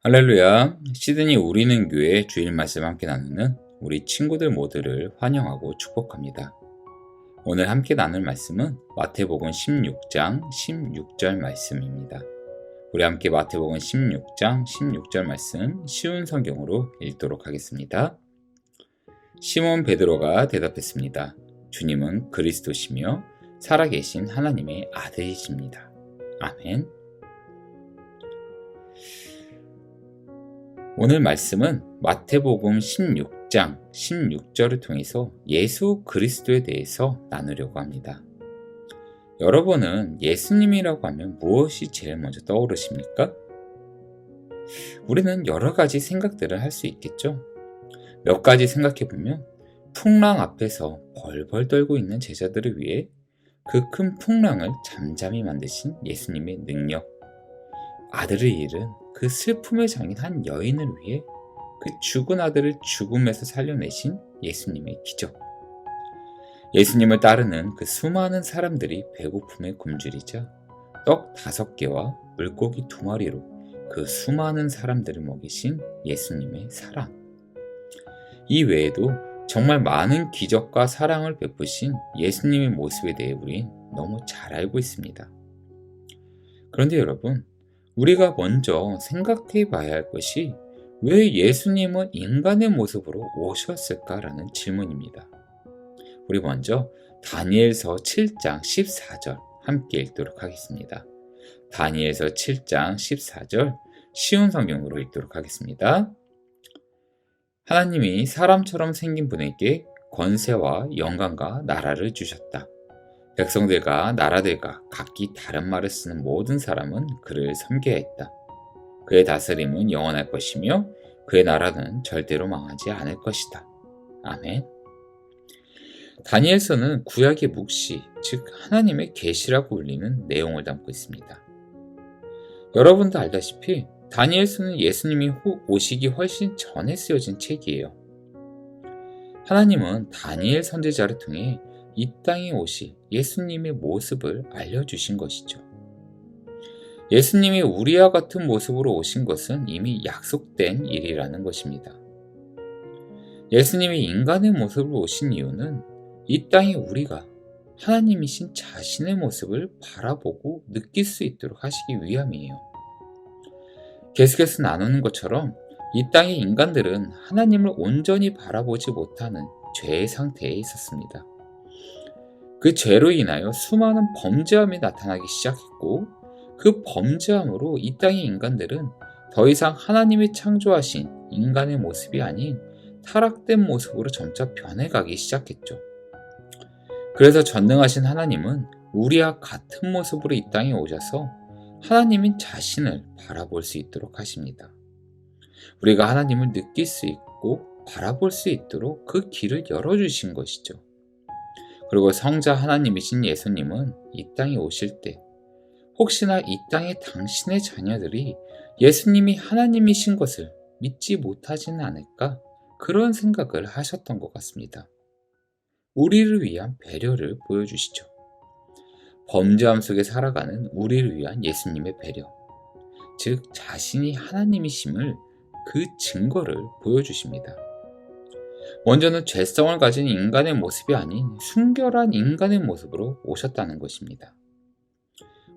할렐루야. 시드니 우리는 교회 주일 말씀 함께 나누는 우리 친구들 모두를 환영하고 축복합니다. 오늘 함께 나눌 말씀은 마태복음 16장 16절 말씀입니다. 우리 함께 마태복음 16장 16절 말씀 쉬운 성경으로 읽도록 하겠습니다. 시몬 베드로가 대답했습니다. 주님은 그리스도시며 살아계신 하나님의 아들이십니다. 아멘. 오늘 말씀은 마태복음 16장 16절을 통해서 예수 그리스도에 대해서 나누려고 합니다. 여러분은 예수님이라고 하면 무엇이 제일 먼저 떠오르십니까? 우리는 여러 가지 생각들을 할 수 있겠죠. 몇 가지 생각해보면 풍랑 앞에서 벌벌 떨고 있는 제자들을 위해 그 큰 풍랑을 잠잠히 만드신 예수님의 능력, 아들을 잃은 그 슬픔에 잠긴 한 여인을 위해 그 죽은 아들을 죽음에서 살려내신 예수님의 기적, 예수님을 따르는 그 수많은 사람들이 배고픔에 굶주리자 떡 5개와 물고기 2마리로 그 수많은 사람들을 먹이신 예수님의 사랑, 이 외에도 정말 많은 기적과 사랑을 베푸신 예수님의 모습에 대해 우린 너무 잘 알고 있습니다. 그런데 여러분, 우리가 먼저 생각해 봐야 할 것이 왜 예수님은 인간의 모습으로 오셨을까라는 질문입니다. 우리 먼저 다니엘서 7장 14절 함께 읽도록 하겠습니다. 다니엘서 7장 14절 쉬운 성경으로 읽도록 하겠습니다. 하나님이 사람처럼 생긴 분에게 권세와 영광과 나라를 주셨다. 백성들과 나라들과 각기 다른 말을 쓰는 모든 사람은 그를 섬겨야 했다. 그의 다스림은 영원할 것이며 그의 나라는 절대로 망하지 않을 것이다. 아멘. 다니엘서는 구약의 묵시, 즉 하나님의 계시라고 불리는 내용을 담고 있습니다. 여러분도 알다시피 다니엘서는 예수님이 오시기 훨씬 전에 쓰여진 책이에요. 하나님은 다니엘 선지자를 통해 이 땅에 오실 예수님의 모습을 알려주신 것이죠. 예수님이 우리와 같은 모습으로 오신 것은 이미 약속된 일이라는 것입니다. 예수님이 인간의 모습으로 오신 이유는 이 땅에 우리가 하나님이신 자신의 모습을 바라보고 느낄 수 있도록 하시기 위함이에요. 계속해서 나누는 것처럼 이 땅의 인간들은 하나님을 온전히 바라보지 못하는 죄의 상태에 있었습니다. 그 죄로 인하여 수많은 범죄함이 나타나기 시작했고, 그 범죄함으로 이 땅의 인간들은 더 이상 하나님이 창조하신 인간의 모습이 아닌 타락된 모습으로 점차 변해가기 시작했죠. 그래서 전능하신 하나님은 우리와 같은 모습으로 이 땅에 오셔서 하나님인 자신을 바라볼 수 있도록 하십니다. 우리가 하나님을 느낄 수 있고 바라볼 수 있도록 그 길을 열어주신 것이죠. 그리고 성자 하나님이신 예수님은 이 땅에 오실 때 혹시나 이 땅에 당신의 자녀들이 예수님이 하나님이신 것을 믿지 못하지는 않을까, 그런 생각을 하셨던 것 같습니다. 우리를 위한 배려를 보여주시죠. 범죄함 속에 살아가는 우리를 위한 예수님의 배려, 즉 자신이 하나님이심을 그 증거를 보여주십니다. 먼저는 죄성을 가진 인간의 모습이 아닌 순결한 인간의 모습으로 오셨다는 것입니다.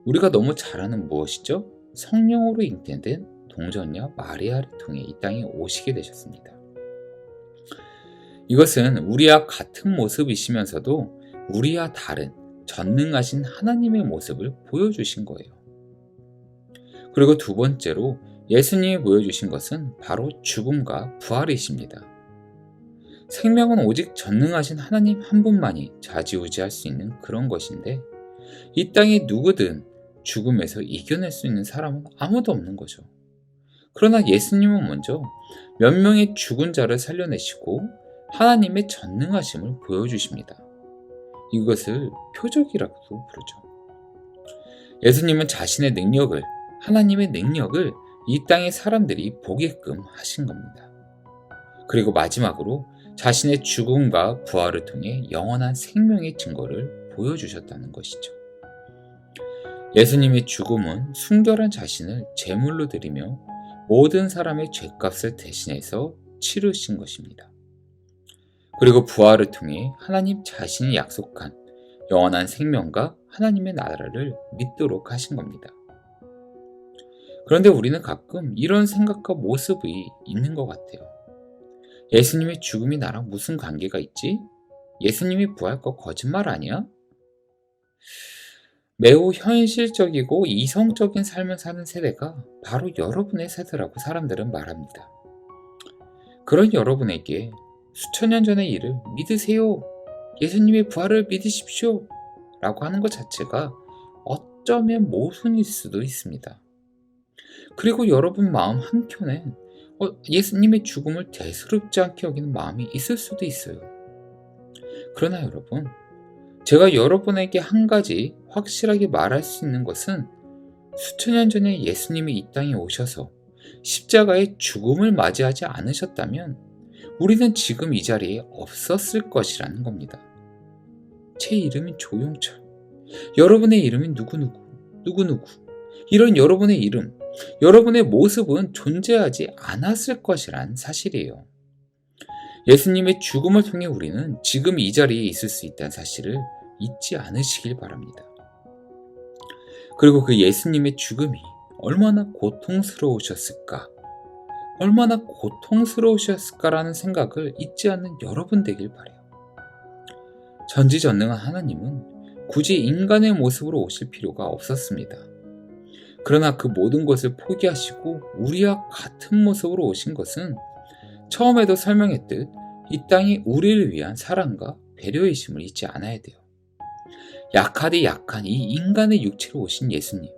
우리가 너무 잘 아는 무엇이죠? 성령으로 잉태된 동정녀 마리아를 통해 이 땅에 오시게 되셨습니다. 이것은 우리와 같은 모습이시면서도 우리와 다른 전능하신 하나님의 모습을 보여주신 거예요. 그리고 두 번째로 예수님이 보여주신 것은 바로 죽음과 부활이십니다. 생명은 오직 전능하신 하나님 한 분만이 좌지우지할 수 있는 그런 것인데, 이 땅에 누구든 죽음에서 이겨낼 수 있는 사람은 아무도 없는 거죠. 그러나 예수님은 먼저 몇 명의 죽은 자를 살려내시고 하나님의 전능하심을 보여주십니다. 이것을 표적이라고도 부르죠. 예수님은 자신의 능력을, 하나님의 능력을 이 땅의 사람들이 보게끔 하신 겁니다. 그리고 마지막으로 자신의 죽음과 부활을 통해 영원한 생명의 증거를 보여주셨다는 것이죠. 예수님의 죽음은 순결한 자신을 제물로 드리며 모든 사람의 죄값을 대신해서 치르신 것입니다. 그리고 부활을 통해 하나님 자신이 약속한 영원한 생명과 하나님의 나라를 믿도록 하신 겁니다. 그런데 우리는 가끔 이런 생각과 모습이 있는 것 같아요. 예수님의 죽음이 나랑 무슨 관계가 있지? 예수님이 부활과 거짓말 아니야? 매우 현실적이고 이성적인 삶을 사는 세대가 바로 여러분의 세대라고 사람들은 말합니다. 그런 여러분에게 수천 년 전의 일을 믿으세요. 예수님의 부활을 믿으십시오. 라고 하는 것 자체가 어쩌면 모순일 수도 있습니다. 그리고 여러분 마음 한켠엔 예수님의 죽음을 대수롭지 않게 여기는 마음이 있을 수도 있어요. 그러나 여러분, 제가 여러분에게 한 가지 확실하게 말할 수 있는 것은 수천 년 전에 예수님이 이 땅에 오셔서 십자가의 죽음을 맞이하지 않으셨다면 우리는 지금 이 자리에 없었을 것이라는 겁니다. 제 이름이 조용철, 여러분의 이름이 누구누구, 이런 여러분의 이름, 여러분의 모습은 존재하지 않았을 것이란 사실이에요. 예수님의 죽음을 통해 우리는 지금 이 자리에 있을 수 있다는 사실을 잊지 않으시길 바랍니다. 그리고 그 예수님의 죽음이 얼마나 고통스러우셨을까라는 생각을 잊지 않는 여러분 되길 바라요. 전지전능한 하나님은 굳이 인간의 모습으로 오실 필요가 없었습니다. 그러나 그 모든 것을 포기하시고 우리와 같은 모습으로 오신 것은 처음에도 설명했듯 이 땅이 우리를 위한 사랑과 배려이심을 잊지 않아야 돼요. 약하디 약한 이 인간의 육체로 오신 예수님.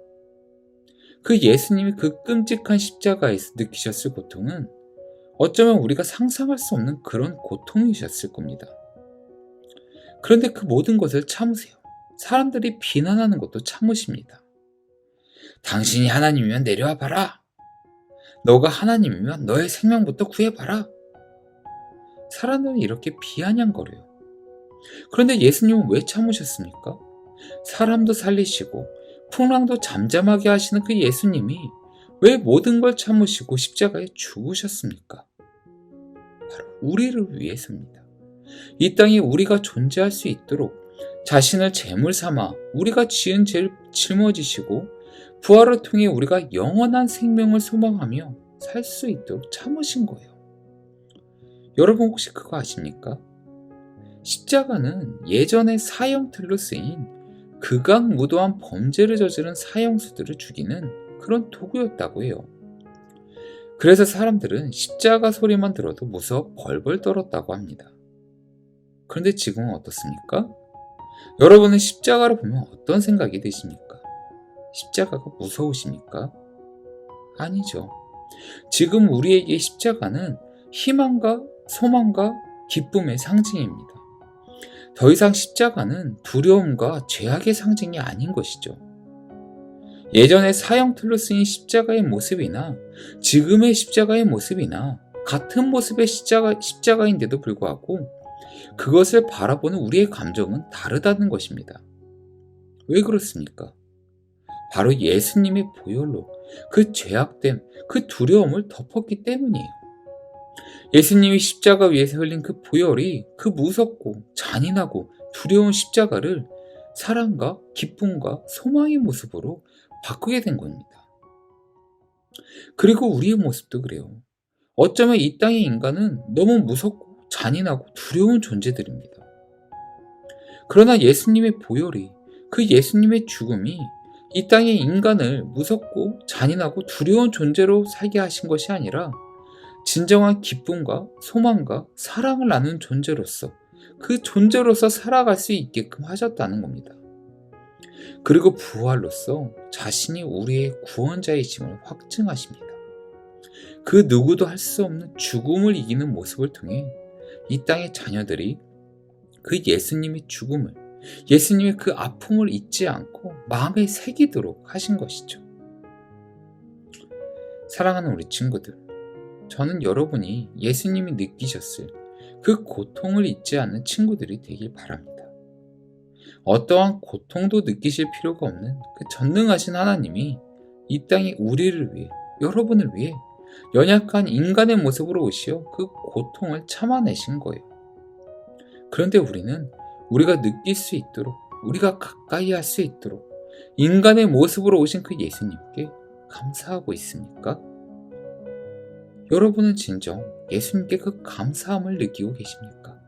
그 예수님이 그 끔찍한 십자가에서 느끼셨을 고통은 어쩌면 우리가 상상할 수 없는 그런 고통이셨을 겁니다. 그런데 그 모든 것을 참으세요. 사람들이 비난하는 것도 참으십니다. 당신이 하나님이면 내려와 봐라. 너가 하나님이면 너의 생명부터 구해봐라. 사람들은 이렇게 비아냥거려요. 그런데 예수님은 왜 참으셨습니까? 사람도 살리시고 풍랑도 잠잠하게 하시는 그 예수님이 왜 모든 걸 참으시고 십자가에 죽으셨습니까? 바로 우리를 위해서입니다. 이 땅에 우리가 존재할 수 있도록 자신을 제물 삼아 우리가 지은 죄를 짊어지시고 부활을 통해 우리가 영원한 생명을 소망하며 살 수 있도록 참으신 거예요. 여러분 혹시 그거 아십니까? 십자가는 예전에 사형틀로 쓰인 극악무도한 범죄를 저지른 사형수들을 죽이는 그런 도구였다고 해요. 그래서 사람들은 십자가 소리만 들어도 무서워 벌벌 떨었다고 합니다. 그런데 지금은 어떻습니까? 여러분은 십자가를 보면 어떤 생각이 드십니까? 십자가가 무서우십니까? 아니죠. 지금 우리에게 십자가는 희망과 소망과 기쁨의 상징입니다. 더 이상 십자가는 두려움과 죄악의 상징이 아닌 것이죠. 예전에 사형틀로 쓰인 십자가의 모습이나 지금의 십자가의 모습이나 같은 모습의 십자가인데도 불구하고 그것을 바라보는 우리의 감정은 다르다는 것입니다. 왜 그렇습니까? 바로 예수님의 보혈로 그 죄악됨, 그 두려움을 덮었기 때문이에요. 예수님이 십자가 위에서 흘린 그 보혈이 그 무섭고 잔인하고 두려운 십자가를 사랑과 기쁨과 소망의 모습으로 바꾸게 된 겁니다. 그리고 우리의 모습도 그래요. 어쩌면 이 땅의 인간은 너무 무섭고 잔인하고 두려운 존재들입니다. 그러나 예수님의 보혈이, 그 예수님의 죽음이 이 땅의 인간을 무섭고 잔인하고 두려운 존재로 살게 하신 것이 아니라 진정한 기쁨과 소망과 사랑을 나누는 존재로서 그 존재로서 살아갈 수 있게끔 하셨다는 겁니다. 그리고 부활로서 자신이 우리의 구원자이심을 확증하십니다. 그 누구도 할 수 없는 죽음을 이기는 모습을 통해 이 땅의 자녀들이 그 예수님의 죽음을, 예수님의 그 아픔을 잊지 않고 마음에 새기도록 하신 것이죠. 사랑하는 우리 친구들, 저는 여러분이 예수님이 느끼셨을 그 고통을 잊지 않는 친구들이 되길 바랍니다. 어떠한 고통도 느끼실 필요가 없는 그 전능하신 하나님이 이 땅에 우리를 위해, 여러분을 위해 연약한 인간의 모습으로 오시어 그 고통을 참아내신 거예요. 그런데 우리는 우리가 느낄 수 있도록, 우리가 가까이 할 수 있도록 인간의 모습으로 오신 그 예수님께 감사하고 있습니까? 여러분은 진정 예수님께 그 감사함을 느끼고 계십니까?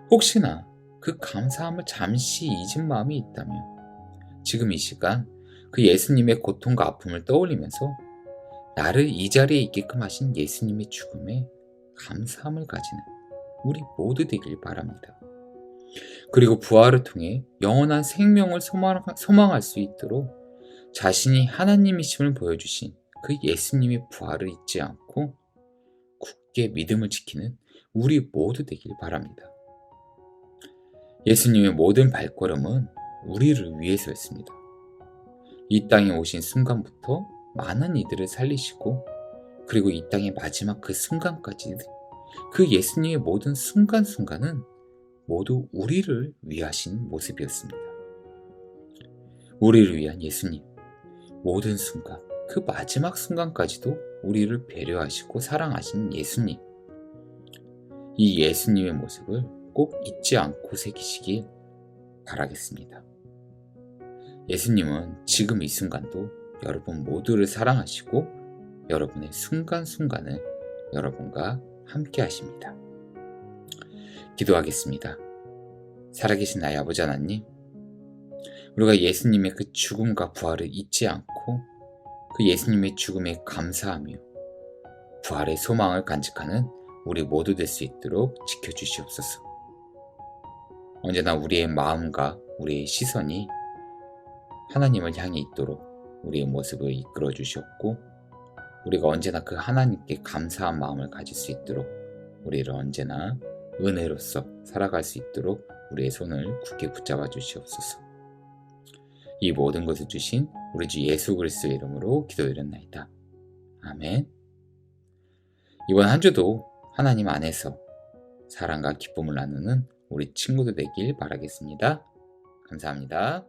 혹시나 그 감사함을 잠시 잊은 마음이 있다면 지금 이 시간 그 예수님의 고통과 아픔을 떠올리면서 나를 이 자리에 있게끔 하신 예수님의 죽음에 감사함을 가지는 우리 모두 되길 바랍니다. 그리고 부활을 통해 영원한 생명을 소망할 수 있도록 자신이 하나님이심을 보여주신 그 예수님의 부활을 잊지 않고 굳게 믿음을 지키는 우리 모두 되길 바랍니다. 예수님의 모든 발걸음은 우리를 위해서였습니다. 이 땅에 오신 순간부터 많은 이들을 살리시고 그리고 이 땅의 마지막 그 순간까지 그 예수님의 모든 순간순간은 모두 우리를 위하신 모습이었습니다. 우리를 위한 예수님, 모든 순간, 그 마지막 순간까지도 우리를 배려하시고 사랑하신 예수님, 이 예수님의 모습을 꼭 잊지 않고 새기시길 바라겠습니다. 예수님은 지금 이 순간도 여러분 모두를 사랑하시고 여러분의 순간순간을 여러분과 함께 하십니다. 기도하겠습니다. 살아계신 나의 아버지 하나님, 우리가 예수님의 그 죽음과 부활을 잊지 않고 그 예수님의 죽음에 감사하며 부활의 소망을 간직하는 우리 모두 될 수 있도록 지켜주시옵소서. 언제나 우리의 마음과 우리의 시선이 하나님을 향해 있도록 우리의 모습을 이끌어 주시옵고 우리가 언제나 그 하나님께 감사한 마음을 가질 수 있도록 우리를 언제나 은혜로서 살아갈 수 있도록 우리의 손을 굳게 붙잡아 주시옵소서. 이 모든 것을 주신 우리 주 예수 그리스도의 이름으로 기도드렸나이다. 아멘. 이번 한 주도 하나님 안에서 사랑과 기쁨을 나누는 우리 친구들 되길 바라겠습니다. 감사합니다.